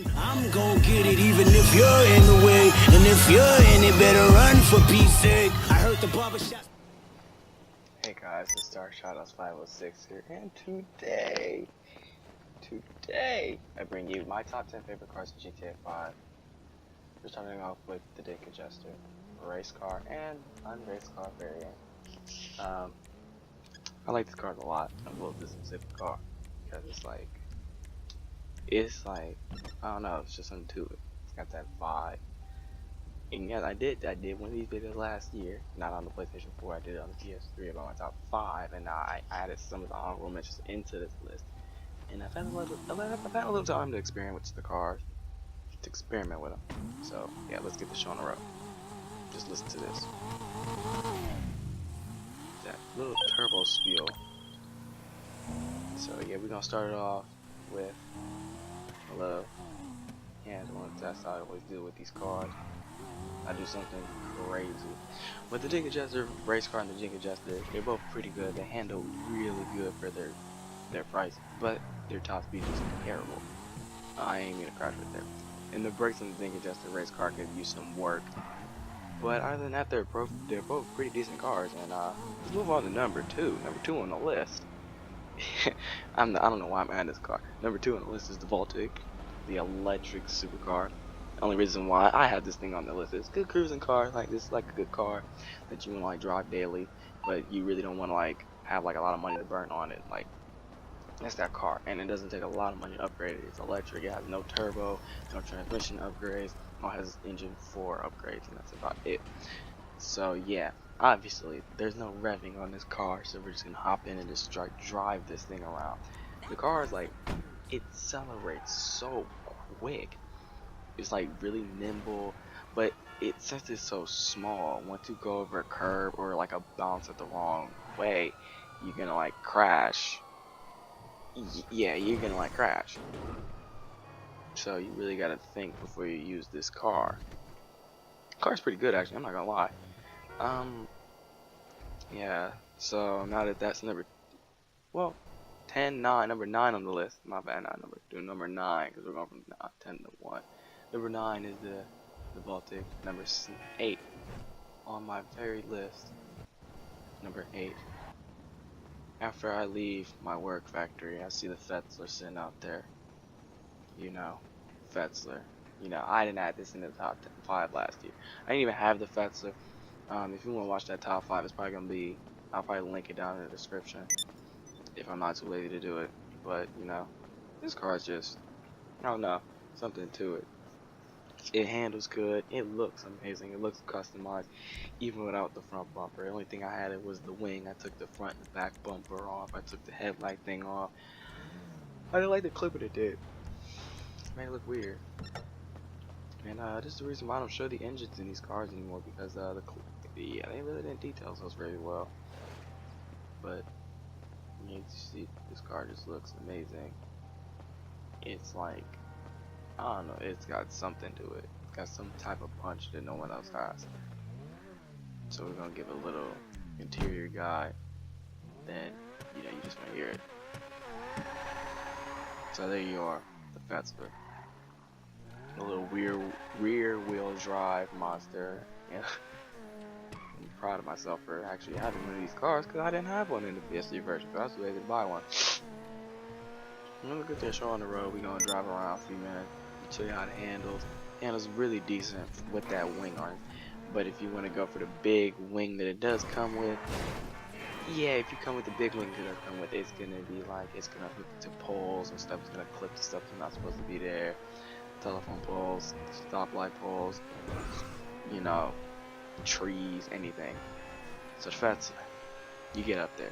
I'm gon' get it even if you're in the way. And if you're in it, better run for peace sake. I heard the barbershop. Hey guys, it's Dark Shadows 506 here, and today I bring you my top 10 favorite cars in GTA 5. We're starting off with the Dink Adjuster, race car, and unraced car variant. I like this car a lot. I love this specific car because it's like I don't know, it's just something to it. It's got that vibe. And yes, I did one of these videos last year, not on the PlayStation 4. I did it on the PS3 about my top 5, and now I added some of the honorable mentions into this list. And I've had a little time to experiment with the cars, them. So yeah, let's get the show on the road. Just listen to this. That little turbo spiel. So yeah, we're gonna start it off with hello. Hands-on. That's how I always deal with these cars. I do something crazy. But the Dink Adjuster race car and the Dink Adjuster, they're both pretty good. They handle really good for their price, but their top speed is terrible. I ain't gonna crash right there. And the brakes on the Dink Adjuster race car could use some work. But other than that, they're both pretty decent cars. And let's move on to number two. Number two on the list. I don't know why I'm adding this car. Number two on the list is the Voltic, the electric supercar. The only reason why I have this thing on the list is good cruising car. Like this is like a good car that you want to like drive daily, but you really don't want to like have like a lot of money to burn on it. Like that's that car, and it doesn't take a lot of money to upgrade it. It's electric. It has no turbo, no transmission upgrades. It has engine 4 upgrades, and that's about it. So yeah, obviously there's no revving on this car, so we're just gonna hop in and just drive this thing around. The car is like, it accelerates so quick. It's like really nimble, but since it's so small, once you go over a curb or like a bounce it the wrong way, you're gonna like crash. Yeah, you're gonna like crash. So you really gotta think before you use this car. The car's pretty good actually, I'm not gonna lie. Yeah, so now that that's well, 10, 9, number 9 on the list. My bad, not doing number 9 because we're going from 10 to 1. Number 9 is the Voltic. Number 8 on my very list. Number 8. After I leave my work factory, I see the Fetzler sitting out there. You know, Fetzler. You know, I didn't add this in the top 5 last year. I didn't even have the Fetzler. If you want to watch that top 5, it's probably gonna be. I'll probably link it down in the description if I'm not too lazy to do it. But you know, this car is just, I don't know, something to it. It handles good. It looks amazing. It looks customized, even without the front bumper. The only thing I had was the wing. I took the front and the back bumper off. I took the headlight thing off. I didn't like the clip it did. It made it look weird. And this is the reason why I don't show the engines in these cars anymore, because they really didn't detail those very well. But you see, this car just looks amazing. It's like, I don't know, it's got something to it. It's got some type of punch that no one else has. So we're gonna give a little interior guide, then you just gonna hear it. So there you are, the Fetzler. A little rear wheel drive monster. Yeah. I'm proud of myself for actually having one of these cars, because I didn't have one in the PS3 version, so I was able to buy one. I'm gonna get that show on the road. We're gonna drive around for a few minutes, show you how it handles. Handles really decent with that wing on it. But if you want to go for the big wing that it does come with, yeah, if you come with the big wing that it does come with, it's gonna be like, it's gonna hook to poles and stuff. It's gonna clip to stuff that's not supposed to be there. Telephone poles, stoplight poles, you know, trees, anything. So the Fetzler, you get up there.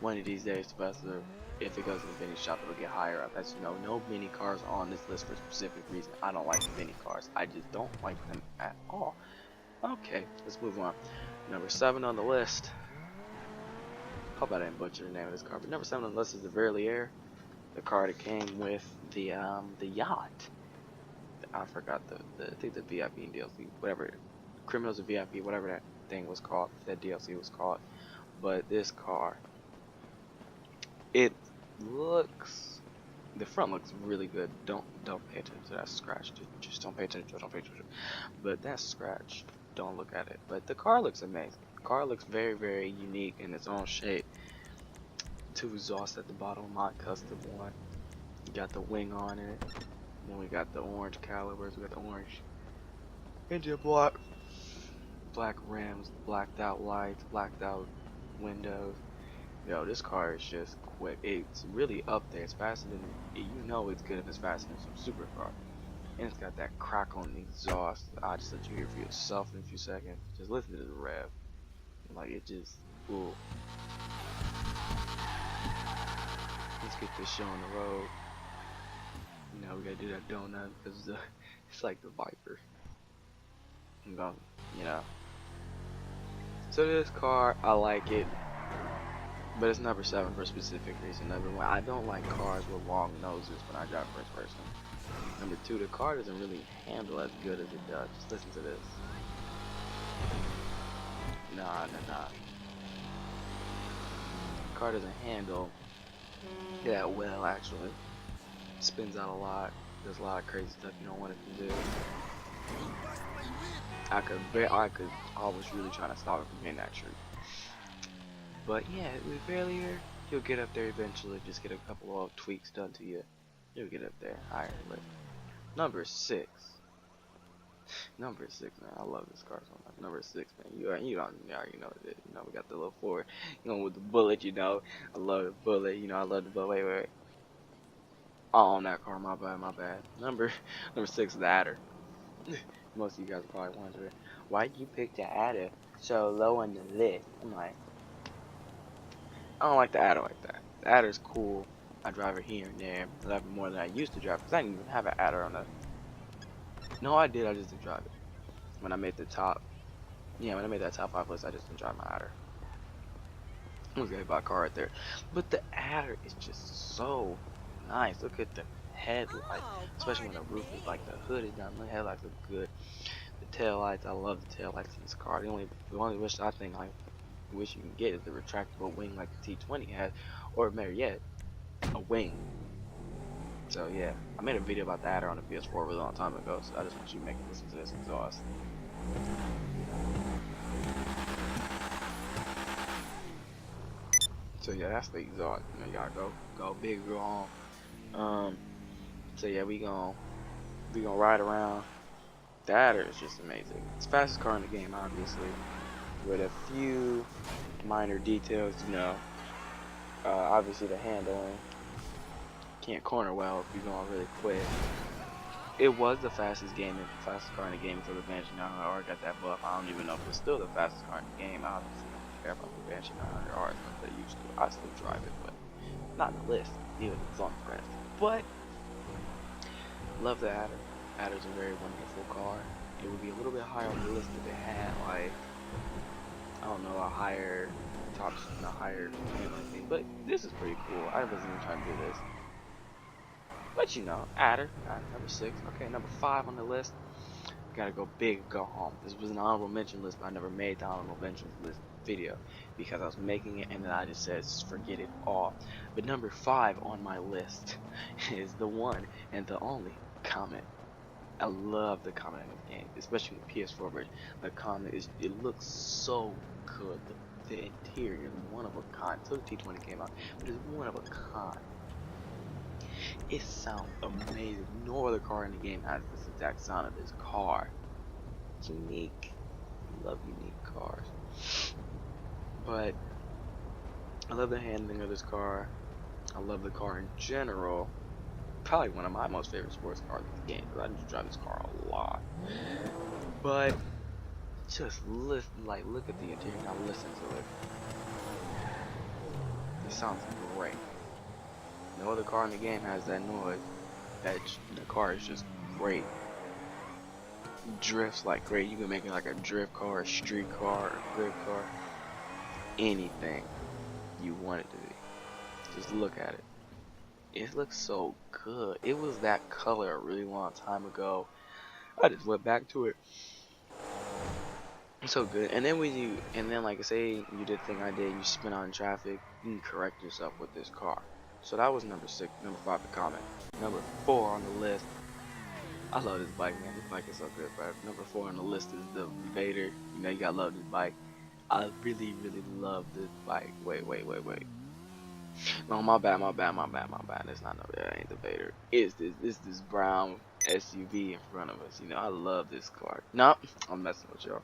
One of these days, the Fetzler, if it goes to the mini shop, it'll get higher up. As you know, no mini cars are on this list for a specific reason. I don't like mini cars. I just don't like them at all. Okay, let's move on. Number 7 on the list. Hope I didn't butcher the name of this car, but number 7 on the list is the Verlier, the car that came with the yacht. I forgot I think the VIP and DLC, whatever, Criminals of VIP, whatever that thing was called, that DLC was called. But this car, it looks The front looks really good. Don't pay attention to that scratch. Just don't pay attention. Don't pay attention. But that scratch, don't look at it. But the car looks amazing. The car looks very unique in its own shape. 2 exhausts at the bottom, my custom one. You got the wing on it. Then we got the orange calipers. We got the orange engine block. Black rims, blacked out lights, blacked out windows. Yo, this car is just quick. It's really up there. It's faster than, you know it's good if it's faster than some supercar. And it's got that crack on the exhaust. I just let you hear for yourself in a few seconds. Just listen to the rev. Like, it just, ooh. Let's get this show on the road. You know, we gotta do that donut because it's like the Viper. I'm going, you know. So this car, I like it. But it's number 7 for a specific reason. Number 1, I don't like cars with long noses when I drive first person. Number 2, the car doesn't really handle as good as it does. Just listen to this. Nah. The car doesn't handle that well, actually. Spins out a lot. Does a lot of crazy stuff you don't want it to do. I was really trying to stop it from hitting that tree. But yeah, with failure, you'll get up there eventually. Just get a couple of tweaks done to you. You'll get up there higher. But number 6. Number 6, man. I love this car so much. Number 6, man. You already know it. You know, we got the little 4. You know, with the bullet. You know, I love the bullet. You know, I love the bullet. Wait. Oh, on that car. My bad. Number 6, the Adder. Most of you guys are probably wondering, why did you pick the Adder so low on the list? I'm like, I don't like the Adder like that. The Adder's cool. I drive it here and there. I love it more than I used to drive because I didn't even have an Adder on the. No, I did. I just didn't drive it. When I made the top, when I made that top 5 list, I just didn't drive my Adder. I was gonna buy a car right there, but the Adder is just so nice. Look at the headlight, especially when the roof is like the hood is down. The headlights look good. The tail lights, I love the tail lights in this car. The only wish I think I wish you can get is the retractable wing like the T20 has, or better yet, a wing. So yeah, I made a video about the Adder on the PS4 a really long time ago, so I just want you to listen to this exhaust. So yeah, that's the exhaust. You know, y'all go big, go home. So yeah, we gonna ride around. The Adder is just amazing. It's the fastest car in the game, obviously, with a few minor details. You know, obviously the handling. Can't corner well if you're going really quick. It was the fastest car in the game until the Banshee 900R got that buff. I don't even know if it's still the fastest car in the game. I honestly don't care about the Banshee 900R as much as I used to. I still drive it, but not in the list, even if it's on the press. But love the Adder. Adder's a very wonderful car. It would be a little bit higher on the list if it had, like, I don't know, a higher handling thing. But this is pretty cool. I wasn't even trying to do this. But you know, Adder, number 6. Okay, number 5 on the list. Gotta go big, go home. This was an honorable mention list, but I never made the honorable mention list video because I was making it and then I just said forget it all. But number 5 on my list is the one and the only Comet. I love the Comet in this game, especially the PS4 version. The Comet it looks so good. The interior is one of a kind. Until the T20 came out, but it's one of a kind. It sounds amazing. No other car in the game has this exact sound of this car. It's unique. I love unique cars. But I love the handling of this car. I love the car in general. Probably one of my most favorite sports cars in the game because I just drive this car a lot. But just look at the interior. Now listen to it. It sounds great. No other car in the game has that noise. The car is just great. Drifts like great. You can make it like a drift car, a street car, a grid car, anything you want it to be. Just look at it. It looks so good. It was that color a really long time ago. I just went back to it. It's so good. And then like say you did the thing I did, you spin out in traffic, you can correct yourself with this car. So that was number 6, number 5 the Comet. Number 4 on the list. I love this bike, man. This bike is so good, bro. Number 4 on the list is the Vader. You know, you gotta love this bike. I really, really love this bike. Wait. No, my bad. That's not no, that ain't the Vader. It's this brown SUV in front of us. You know, I love this car. Nope, I'm messing with y'all.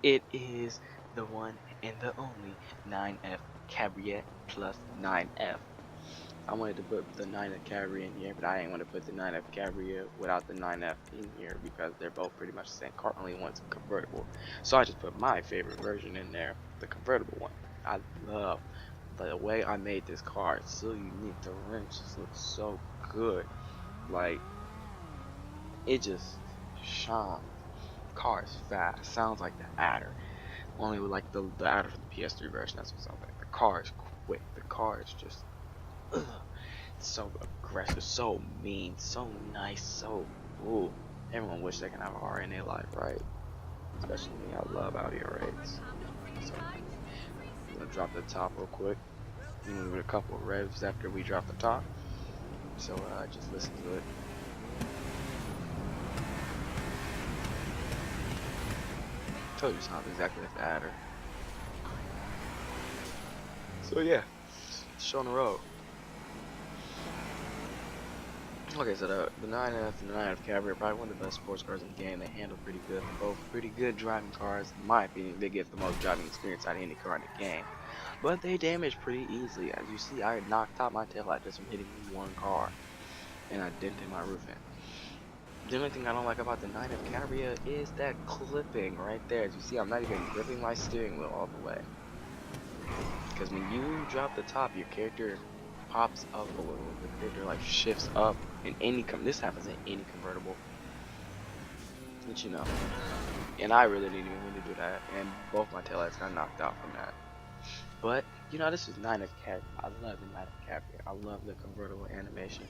It is the one and the only 9F Cabriolet plus 9F. I wanted to put the 9F Cabriolet in here, but I didn't want to put the 9F Cabriolet without the 9F in here because they're both pretty much the same car, only one's convertible. So I just put my favorite version in there, the convertible one. I love the way I made this car. It's so unique. The rims just look so good. Like, it just shines. Car is fast. Sounds like the Adder. Only with like the Adder from the PS3 version. That's what it sounds like. The car is quick. The car is just so aggressive, so mean, so nice, so ooh. Everyone wish they can have a R in their life, right? Especially me. I love Audi R8s. So I'm gonna drop the top real quick. Move it a couple of revs after we drop the top. So just listen to it. Told you it's not exactly like the Adder. So yeah, show on the road. Okay, so the 9F and the 9F Cabriolet are probably one of the best sports cars in the game. They handle pretty good. They're both pretty good driving cars. In my opinion, they get the most driving experience out of any car in the game. But they damage pretty easily. As you see, I knocked out my taillight just from hitting one car. And I dented my roof in. The only thing I don't like about the 9F Cabriolet is that clipping right there. As you see, I'm not even gripping my steering wheel all the way. Because when you drop the top, your character pops up a little. The character like shifts up in any this happens in any convertible. But you know. And I really didn't even mean to do that. And both my taillights got knocked out from that. But you know, this is 9F Cabriolet. I love the 9F Cabriolet. I love the convertible animation.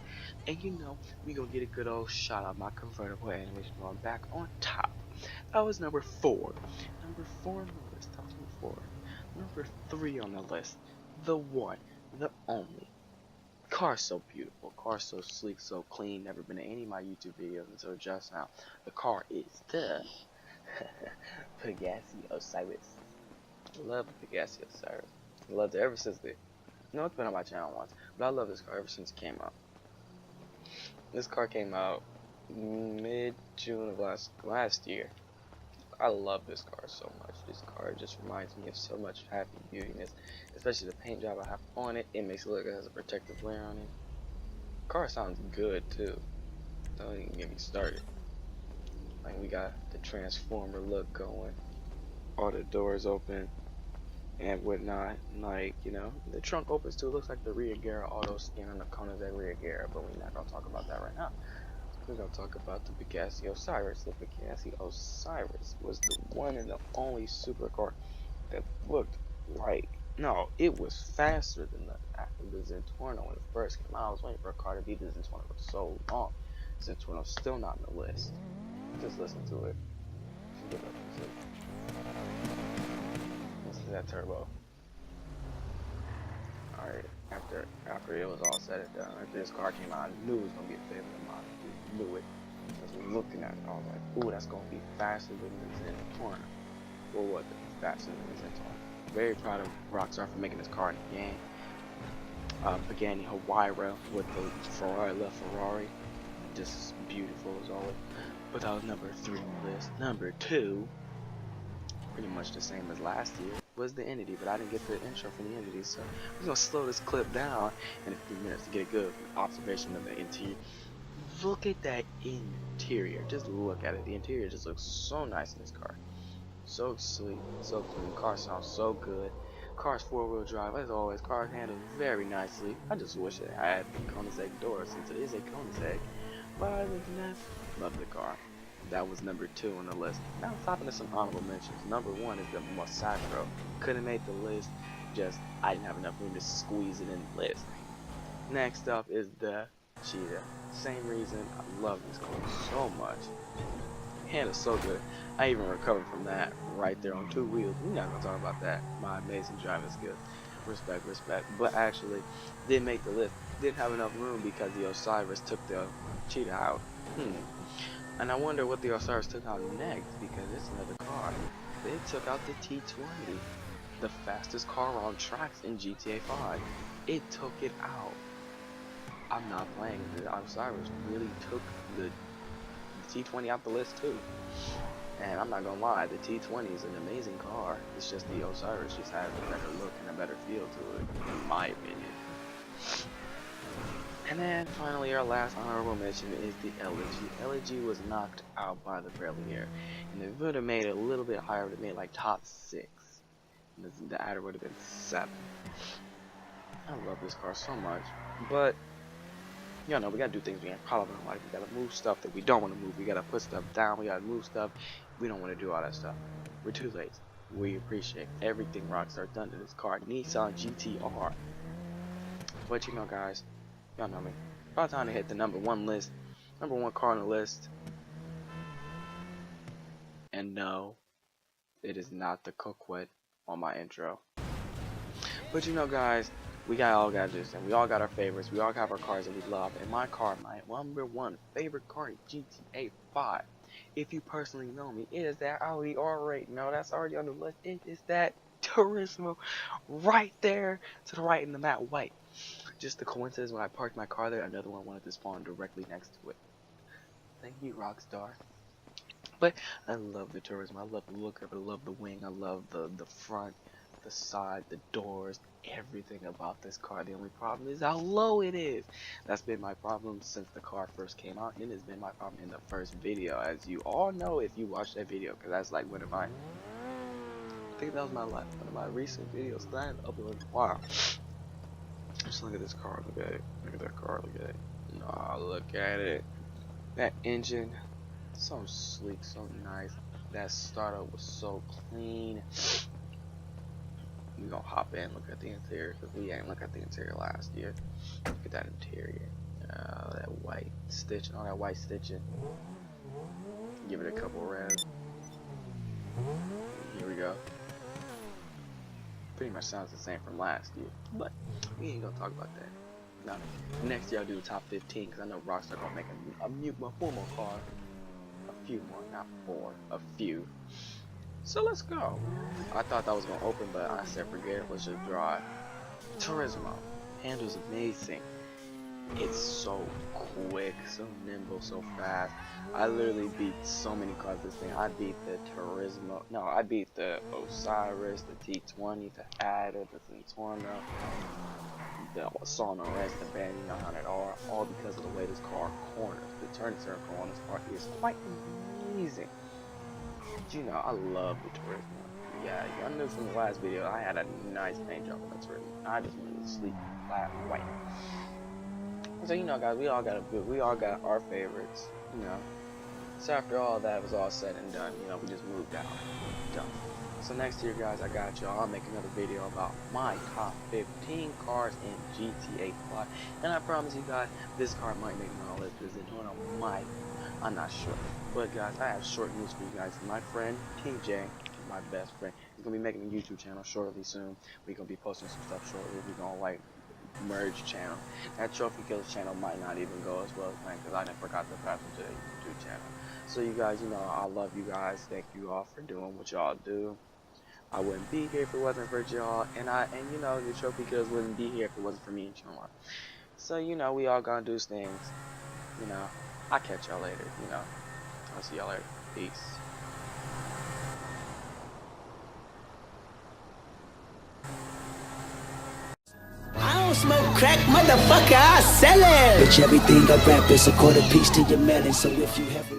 And you know, we gonna get a good old shot of my convertible animation going back on top. That was number 4. Number 4 on the list. That was number 4. Number 3 on the list. The one, the only. Car's so beautiful. Car's so sleek, so clean. Never been in any of my YouTube videos until just now. The car is the Pegassi Osiris. I love the Pegassi Osiris. I loved it ever since it's been on my channel once, but I love this car ever since it came out. This car came out mid-June of last year. I love this car so much. This car just reminds me of so much happy beautiness, especially the paint job I have on it. It makes it look like it has a protective layer on it. The car sounds good too. Don't even get me started. Like, we got the Transformer look going, all the doors open and whatnot. Like, you know, the trunk opens too. It looks like the rear gear auto scan on the Koenigsegg rear gear, but we're not gonna talk about that right now. We're gonna talk about the Pegassi Osiris. The Pegassi Osiris was the one and the only supercar that looked like, no, it was faster than the Zentorno when it first came out. I was waiting for a car to beat the Zentorno for so long. Zentorno's still not on the list. Just listen to it. Listen to that turbo. Alright, after it was all said and done, after this car came out, I knew it was gonna be a favorite of mine. I knew it. I was looking at it, I was like, ooh, that's gonna be faster than the Zentorno. What was it? Faster than the Zentorno. Very proud of Rockstar for making this car in the game. Pagani Huayra with the Ferrari LaFerrari. Just beautiful as always. But that was number 3 on the list. Number 2, pretty much the same as last year, was the Entity, but I didn't get the intro from the Entity, so we're gonna slow this clip down in a few minutes to get a good observation of the interior. Look at that interior. Just look at it. The interior just looks so nice in this car. So sleek, so clean. Car sounds so good. Car's 4-wheel drive, as always. Car handled very nicely. I just wish it had the Koenigsegg door, since it is a Koenigsegg. But other than that, love the car. That was number 2 on the list. Now let's hop into some honorable mentions. Number 1 is the Masacro. Couldn't make the list, just I didn't have enough room to squeeze it in the list. Next up is the Cheetah. Same reason, I love this car so much. Handles so good. I even recovered from that right there on 2 wheels. We're not gonna talk about that. My amazing driving skills. respect. But actually, didn't make the list. Didn't have enough room because the Osiris took the Cheetah out. And I wonder what the Osiris took out next, because it's another car. They took out the T20, the fastest car on tracks in GTA 5. It took it out. I'm not playing. The Osiris really took the T20 out the list too. And I'm not gonna lie, the T20 is an amazing car. It's just the Osiris just has a better look and a better feel to it, in my opinion. And then finally, our last honorable mention is the Elegy. Elegy was knocked out by the Brillier, and it would have made it a little bit higher. It would have made like top 6. And the adder would have been 7. I love this car so much, but you know, we gotta do things we ain't proud of in life. We gotta move stuff that we don't want to move. We gotta put stuff down. We gotta move stuff. We don't want to do all that stuff. We're too lazy. We appreciate everything Rockstar done to this car, Nissan GT-R. But you know, guys, y'all know me. About time to hit the number 1 list, number 1 car on the list. And no, it is not the Coquette on my intro. But you know, guys, we all gotta do this thing. We all got our favorites. We all have our cars that we love. And my car, my number 1 favorite car in GTA 5, if you personally know me, it is that Audi R8. No, that's already on the list. It is that Turismo right there to the right in the matte white. Just the coincidence when I parked my car there, another one wanted to spawn directly next to it. Thank you, Rockstar. But I love the Turismo. I love the look of it. I love the wing. I love the front, the side, the doors, everything about this car. The only problem is how low it is. That's been my problem since the car first came out, and it has been my problem in the first video, as you all know if you watched that video, because that's like one of my, I think that was one of my recent videos that I haven't uploaded in a while. Just look at this car, look at it, look at that car, look at it. Nah, look at it. That engine, so sleek, so nice. That startup was so clean. We gonna hop in, look at the interior, because we ain't look at the interior last year. Look at that interior. That white stitching, all that white stitching. Give it a couple revs. Here we go. Pretty much sounds the same from last year, but we ain't gonna talk about that. Now, next year I'll do the top 15, because I know Rockstar gonna make a 4 more cars. A few more, not 4, a few. So let's go. I thought that was gonna open, but I said forget it, let's just draw it. Turismo handles amazing. It's so quick, so nimble, so fast. I literally beat so many cars this thing. I beat the Turismo. No, I beat the Osiris, the T20, the Adder, the Zentorno, the Sauna Rest, the Bandit 900R, all because of the way this car corners. The turn circle on this car is quite amazing. You know, I love the Turismo. Yeah, y'all knew from the last video, I had a nice paint job on the Turismo. I just wanted to sleep flat white. So you know, guys, we all got our favorites. You know, so after all that was all said and done, you know, we just moved out. Done. So next year, guys, I got y'all. I'll make another video about my top 15 cars in GTA 5, and I promise you guys, this car might make my list. Is it on might? I'm not sure. But guys, I have short news for you guys. My friend TJ, my best friend, he's gonna be making a YouTube channel shortly soon. We're gonna be posting some stuff shortly. We're gonna like merge channel. That Trophy Killers channel might not even go as well as mine, because I never forgot to pass it to the YouTube channel. So you guys, you know, I love you guys. Thank you all for doing what y'all do. I wouldn't be here if it wasn't for y'all, and you know, the Trophy Killers wouldn't be here if it wasn't for me and y'all. So you know, we all gonna do things. You know, I'll catch y'all later. You know, I'll see y'all later. Peace. I don't smoke crack, motherfucker, I sell it. Bitch, everything I rap is a quarter piece to your melon, so if you have